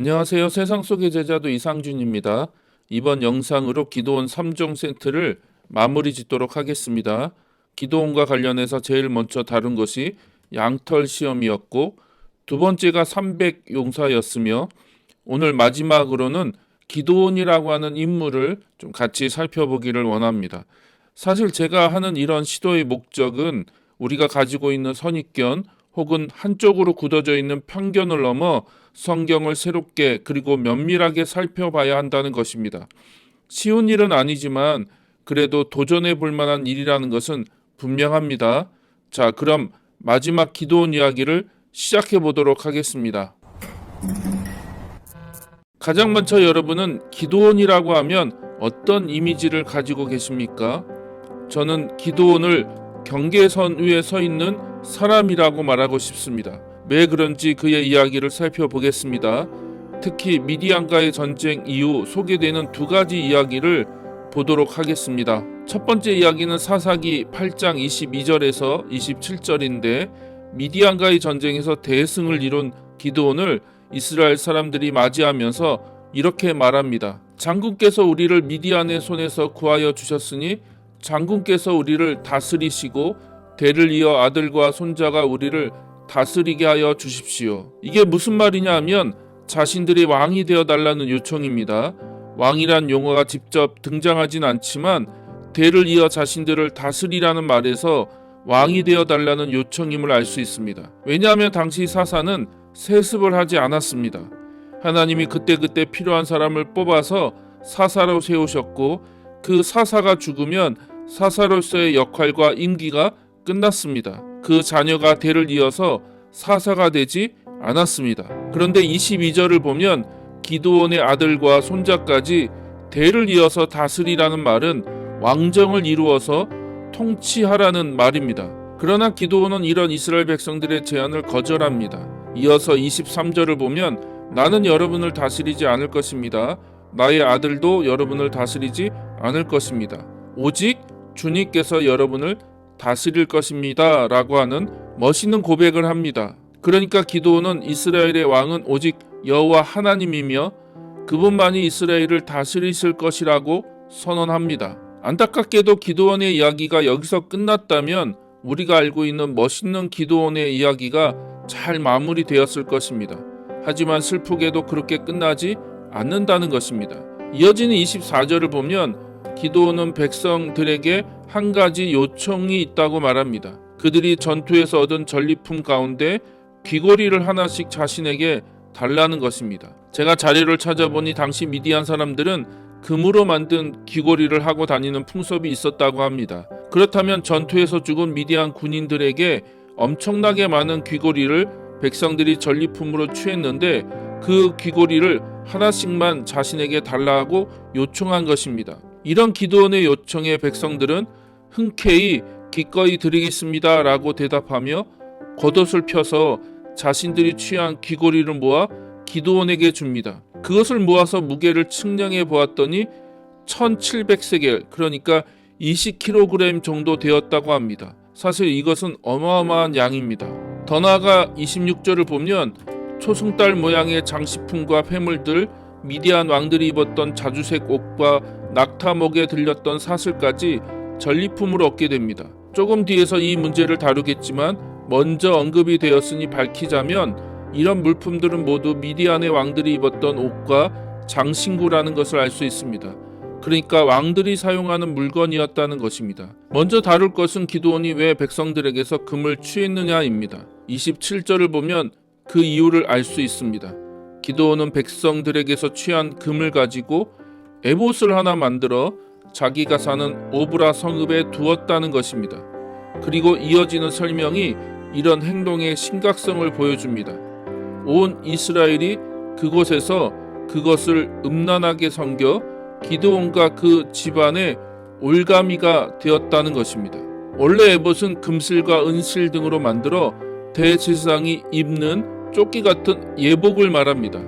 안녕하세요. 세상 속의 제자도 이상준입니다. 이번 영상으로 기도원 3종 세트를 마무리 짓도록 하겠습니다. 기도원과 관련해서 제일 먼저 다룬 것이 양털 시험이었고, 두 번째가 300 용사였으며, 오늘 마지막으로는 기도원이라고 하는 인물을 좀 같이 살펴보기를 원합니다. 사실 제가 하는 이런 시도의 목적은 우리가 가지고 있는 선입견 혹은 한쪽으로 굳어져 있는 편견을 넘어 성경을 새롭게 그리고 면밀하게 살펴봐야 한다는 것입니다. 쉬운 일은 아니지만 그래도 도전해 볼 만한 일이라는 것은 분명합니다. 자, 그럼 마지막 기도원 이야기를 시작해 보도록 하겠습니다. 가장 먼저 여러분은 기도원이라고 하면 어떤 이미지를 가지고 계십니까? 저는 기도원을 경계선 위에 서 있는 사람이라고 말하고 싶습니다. 왜 그런지 그의 이야기를 살펴보겠습니다. 특히 미디안과의 전쟁 이후 소개되는 두 가지 이야기를 보도록 하겠습니다. 첫 번째 이야기는 사사기 8장 22절에서 27절인데 미디안과의 전쟁에서 대승을 이룬 기드온을 이스라엘 사람들이 맞이하면서 이렇게 말합니다. 장군께서 우리를 미디안의 손에서 구하여 주셨으니 장군께서 우리를 다스리시고 대를 이어 아들과 손자가 우리를 다스리게 하여 주십시오. 이게 무슨 말이냐 하면 자신들이 왕이 되어 달라는 요청입니다. 왕이란 용어가 직접 등장하진 않지만 대를 이어 자신들을 다스리라는 말에서 왕이 되어 달라는 요청임을 알 수 있습니다. 왜냐하면 당시 사사는 세습을 하지 않았습니다. 하나님이 그때그때 필요한 사람을 뽑아서 사사로 세우셨고 그 사사가 죽으면 사사로서의 역할과 임기가 끝났습니다. 그 자녀가 대를 이어서 사사가 되지 않았습니다. 그런데 22절을 보면 기드온의 아들과 손자까지 대를 이어서 다스리라는 말은 왕정을 이루어서 통치하라는 말입니다. 그러나 기드온은 이런 이스라엘 백성들의 제안을 거절합니다. 이어서 23절을 보면 나는 여러분을 다스리지 않을 것입니다. 나의 아들도 여러분을 다스리지 않을 것입니다. 오직 주님께서 여러분을 다스릴 것입니다. 라고 하는 멋있는 고백을 합니다. 그러니까 기드온은 이스라엘의 왕은 오직 여호와 하나님이며 그분만이 이스라엘을 다스리실 것이라고 선언합니다. 안타깝게도 기드온의 이야기가 여기서 끝났다면 우리가 알고 있는 멋있는 기드온의 이야기가 잘 마무리되었을 것입니다. 하지만 슬프게도 그렇게 끝나지 않는다는 것입니다. 이어지는 24절을 보면 기드온은 백성들에게 한 가지 요청이 있다고 말합니다. 그들이 전투에서 얻은 전리품 가운데 귀고리를 하나씩 자신에게 달라는 것입니다. 제가 자료를 찾아보니 당시 미디안 사람들은 금으로 만든 귀고리를 하고 다니는 풍습이 있었다고 합니다. 그렇다면 전투에서 죽은 미디안 군인들에게 엄청나게 많은 귀고리를 백성들이 전리품으로 취했는데 그 귀고리를 하나씩만 자신에게 달라고 요청한 것입니다. 이런 기드온의 요청에 백성들은 흔쾌히 기꺼이 드리겠습니다 라고 대답하며 겉옷을 펴서 자신들이 취한 귀고리를 모아 기드온에게 줍니다. 그것을 모아서 무게를 측량해 보았더니 1700세겔, 그러니까 20kg 정도 되었다고 합니다. 사실 이것은 어마어마한 양입니다. 더 나아가 26절을 보면 초승달 모양의 장식품과 폐물들, 미디안 왕들이 입었던 자주색 옷과 낙타목에 들렸던 사슬까지 전리품으로 얻게 됩니다. 조금 뒤에서 이 문제를 다루겠지만 먼저 언급이 되었으니 밝히자면 이런 물품들은 모두 미디안의 왕들이 입었던 옷과 장신구라는 것을 알 수 있습니다. 그러니까 왕들이 사용하는 물건이었다는 것입니다. 먼저 다룰 것은 기드온이 왜 백성들에게서 금을 취했느냐입니다. 27절을 보면 그 이유를 알 수 있습니다. 기드온은 백성들에게서 취한 금을 가지고 에봇을 하나 만들어 자기가 사는 오브라 성읍에 두었다는 것입니다. 그리고 이어지는 설명이 이런 행동의 심각성을 보여줍니다. 온 이스라엘이 그곳에서 그것을 음란하게 섬겨 기드온과 그 집안의 올가미가 되었다는 것입니다. 원래 에봇은 금실과 은실 등으로 만들어 대제사장이 입는 조끼 같은 예복을 말합니다.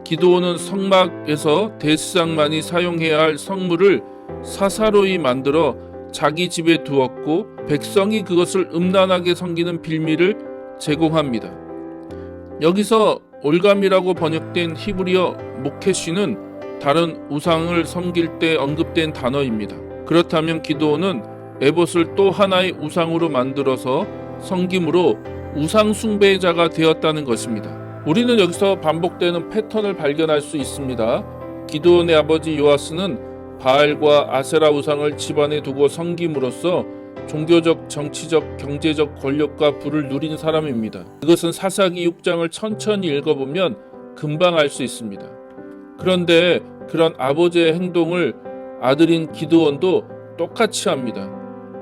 기드온은 성막에서 대제사장만이 사용해야 할 성물을 사사로이 만들어 자기 집에 두었고 백성이 그것을 음란하게 섬기는 빌미를 제공합니다. 여기서 올감이라고 번역된 히브리어 모케시는 다른 우상을 섬길 때 언급된 단어입니다. 그렇다면 기드온은 에봇을 또 하나의 우상으로 만들어서 섬김으로 우상 숭배자가 되었다는 것입니다. 우리는 여기서 반복되는 패턴을 발견할 수 있습니다. 기드온의 아버지 요아스는 바알과 아세라 우상을 집안에 두고 섬김으로써 종교적, 정치적, 경제적 권력과 부를 누린 사람입니다. 이것은 사사기 6장을 천천히 읽어보면 금방 알 수 있습니다. 그런데 그런 아버지의 행동을 아들인 기드온도 똑같이 합니다.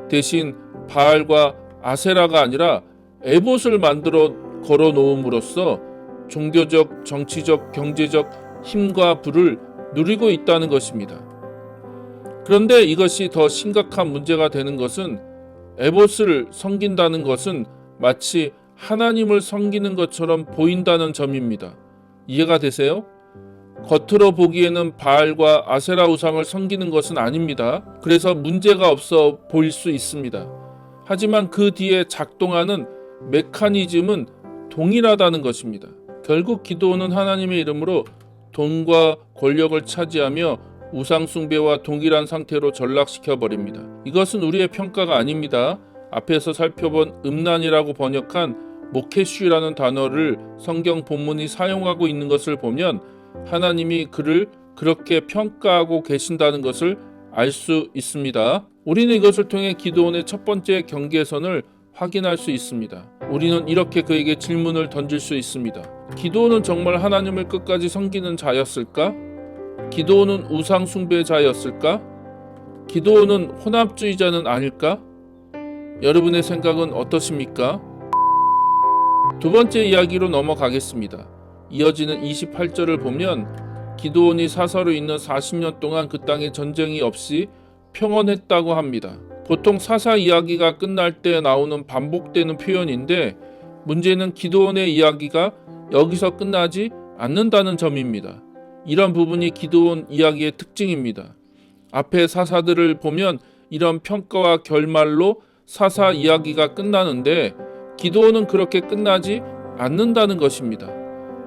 대신 바알과 아세라가 아니라 에봇을 만들어 걸어놓음으로써 종교적, 정치적, 경제적 힘과 부를 누리고 있다는 것입니다. 그런데 이것이 더 심각한 문제가 되는 것은 에봇을 섬긴다는 것은 마치 하나님을 섬기는 것처럼 보인다는 점입니다. 이해가 되세요? 겉으로 보기에는 바알과 아세라 우상을 섬기는 것은 아닙니다. 그래서 문제가 없어 보일 수 있습니다. 하지만 그 뒤에 작동하는 메커니즘은 동일하다는 것입니다. 결국 기드온은 하나님의 이름으로 돈과 권력을 차지하며 우상 숭배와 동일한 상태로 전락시켜 버립니다. 이것은 우리의 평가가 아닙니다. 앞에서 살펴본 음란이라고 번역한 모케슈라는 단어를 성경 본문이 사용하고 있는 것을 보면 하나님이 그를 그렇게 평가하고 계신다는 것을 알 수 있습니다. 우리는 이것을 통해 기드온의 첫 번째 경계선을 확인할 수 있습니다. 우리는 이렇게 그에게 질문을 던질 수 있습니다. 기드온은 정말 하나님을 끝까지 섬기는 자였을까? 기드온은 우상 숭배자였을까? 기드온은 혼합주의자는 아닐까? 여러분의 생각은 어떠십니까? 두 번째 이야기로 넘어가겠습니다. 이어지는 28절을 보면 기드온이 사사로 있는 40년 동안 그 땅에 전쟁이 없이 평온했다고 합니다. 보통 사사 이야기가 끝날 때 나오는 반복되는 표현인데 문제는 기드온의 이야기가 여기서 끝나지 않는다는 점입니다. 이런 부분이 기드온 이야기의 특징입니다. 앞에 사사들을 보면 이런 평가와 결말로 사사 이야기가 끝나는데 기드온은 그렇게 끝나지 않는다는 것입니다.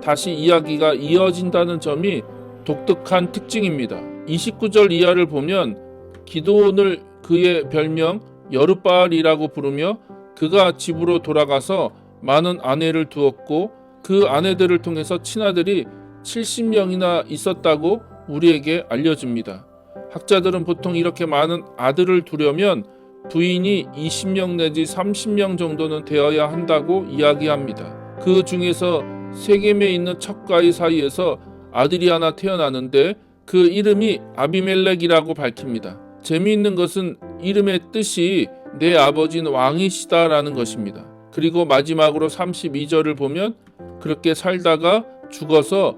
다시 이야기가 이어진다는 점이 독특한 특징입니다. 29절 이하를 보면 기드온을 그의 별명 여룻바알이라고 부르며 그가 집으로 돌아가서 많은 아내를 두었고 그 아내들을 통해서 친아들이 70명이나 있었다고 우리에게 알려줍니다. 학자들은 보통 이렇게 많은 아들을 두려면 부인이 20명 내지 30명 정도는 되어야 한다고 이야기합니다. 그 중에서 세겜에 있는 척가의 사이에서 아들이 하나 태어나는데 그 이름이 아비멜렉이라고 밝힙니다. 재미있는 것은 이름의 뜻이 내 아버지는 왕이시다라는 것입니다. 그리고 마지막으로 32절을 보면 그렇게 살다가 죽어서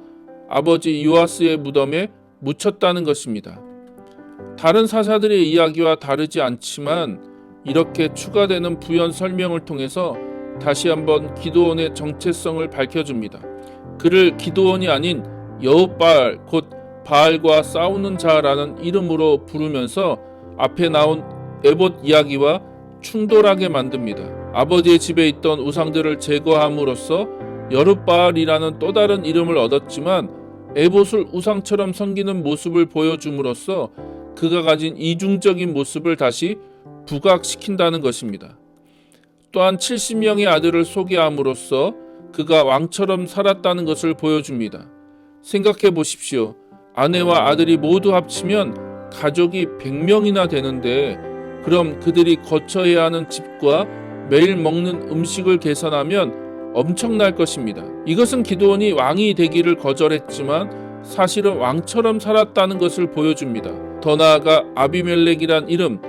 아버지 요아스의 무덤에 묻혔다는 것입니다. 다른 사사들의 이야기와 다르지 않지만 이렇게 추가되는 부연 설명을 통해서 다시 한번 기드온의 정체성을 밝혀줍니다. 그를 기드온이 아닌 여룻바알 곧 바알과 싸우는 자라는 이름으로 부르면서 앞에 나온 에봇 이야기와 충돌하게 만듭니다. 아버지의 집에 있던 우상들을 제거함으로써 여룻바알이라는 또 다른 이름을 얻었지만 에봇을 우상처럼 섬기는 모습을 보여줌으로써 그가 가진 이중적인 모습을 다시 부각시킨다는 것입니다. 또한 70명의 아들을 소개함으로써 그가 왕처럼 살았다는 것을 보여줍니다. 생각해 보십시오. 아내와 아들이 모두 합치면 가족이 100명이나 되는데 그럼 그들이 거쳐야 하는 집과 매일 먹는 음식을 계산하면 엄청날 것입니다. 이것은 기드온이 왕이 되기를 거절했지만 사실은 왕처럼 살았다는 것을 보여줍니다. 더 나아가 아비멜렉이란 이름,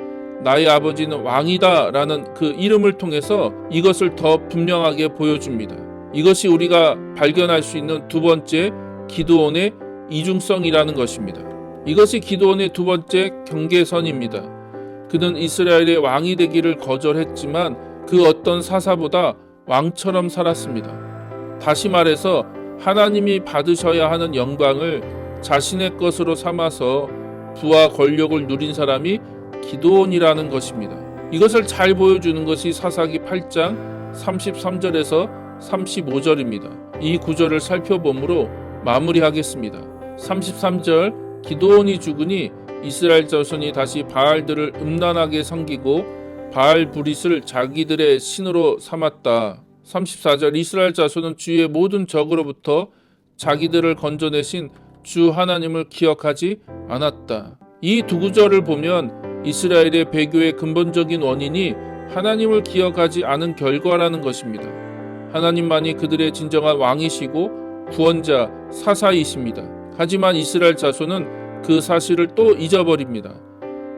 나의 아버지는 왕이다 라는 그 이름을 통해서 이것을 더 분명하게 보여줍니다. 이것이 우리가 발견할 수 있는 두 번째 기드온의 이중성이라는 것입니다. 이것이 기드온의 두 번째 경계선입니다. 그는 이스라엘의 왕이 되기를 거절했지만 그 어떤 사사보다 왕처럼 살았습니다. 다시 말해서 하나님이 받으셔야 하는 영광을 자신의 것으로 삼아서 부와 권력을 누린 사람이 기드온이라는 것입니다. 이것을 잘 보여주는 것이 사사기 8장 33절에서 35절입니다. 이 구절을 살펴보므로 마무리하겠습니다. 33절 기드온이 죽으니 이스라엘 자손이 다시 바알들을 음란하게 섬기고 바알 브릿을 자기들의 신으로 삼았다. 34절 이스라엘 자손은 주의 모든 적으로부터 자기들을 건져내신 주 하나님을 기억하지 않았다. 이 두 구절을 보면 이스라엘의 배교의 근본적인 원인이 하나님을 기억하지 않은 결과라는 것입니다. 하나님만이 그들의 진정한 왕이시고 구원자, 사사이십니다. 하지만 이스라엘 자손은 그 사실을 또 잊어버립니다.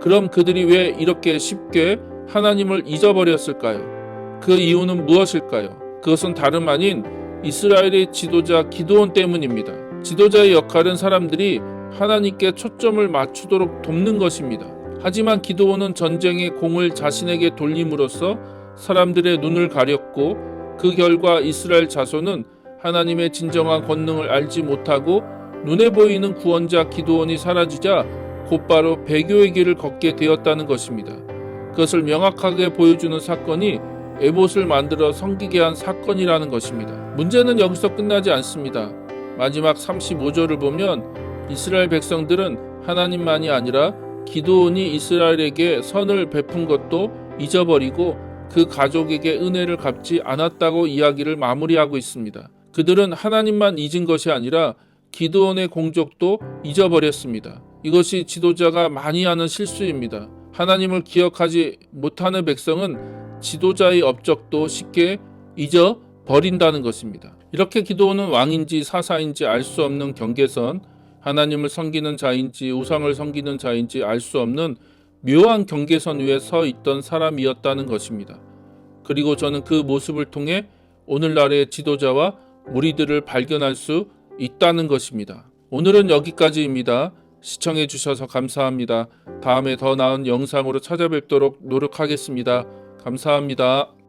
그럼 그들이 왜 이렇게 쉽게 하나님을 잊어버렸을까요? 그 이유는 무엇일까요? 그것은 다름 아닌 이스라엘의 지도자 기드온 때문입니다. 지도자의 역할은 사람들이 하나님께 초점을 맞추도록 돕는 것입니다. 하지만 기드온은 전쟁의 공을 자신에게 돌림으로써 사람들의 눈을 가렸고 그 결과 이스라엘 자손은 하나님의 진정한 권능을 알지 못하고 눈에 보이는 구원자 기드온이 사라지자 곧바로 배교의 길을 걷게 되었다는 것입니다. 그것을 명확하게 보여주는 사건이 에봇을 만들어 섬기게 한 사건이라는 것입니다. 문제는 여기서 끝나지 않습니다. 마지막 35절을 보면 이스라엘 백성들은 하나님만이 아니라 기드온이 이스라엘에게 선을 베푼 것도 잊어버리고 그 가족에게 은혜를 갚지 않았다고 이야기를 마무리하고 있습니다. 그들은 하나님만 잊은 것이 아니라 기드온의 공적도 잊어버렸습니다. 이것이 지도자가 많이 하는 실수입니다. 하나님을 기억하지 못하는 백성은 지도자의 업적도 쉽게 잊어버린다는 것입니다. 이렇게 기드온은 왕인지 사사인지 알 수 없는 경계선, 하나님을 섬기는 자인지 우상을 섬기는 자인지 알 수 없는 묘한 경계선 위에 서 있던 사람이었다는 것입니다. 그리고 저는 그 모습을 통해 오늘날의 지도자와 무리들을 발견할 수 있다는 것입니다. 오늘은 여기까지입니다. 시청해 주셔서 감사합니다. 다음에 더 나은 영상으로 찾아뵙도록 노력하겠습니다. 감사합니다.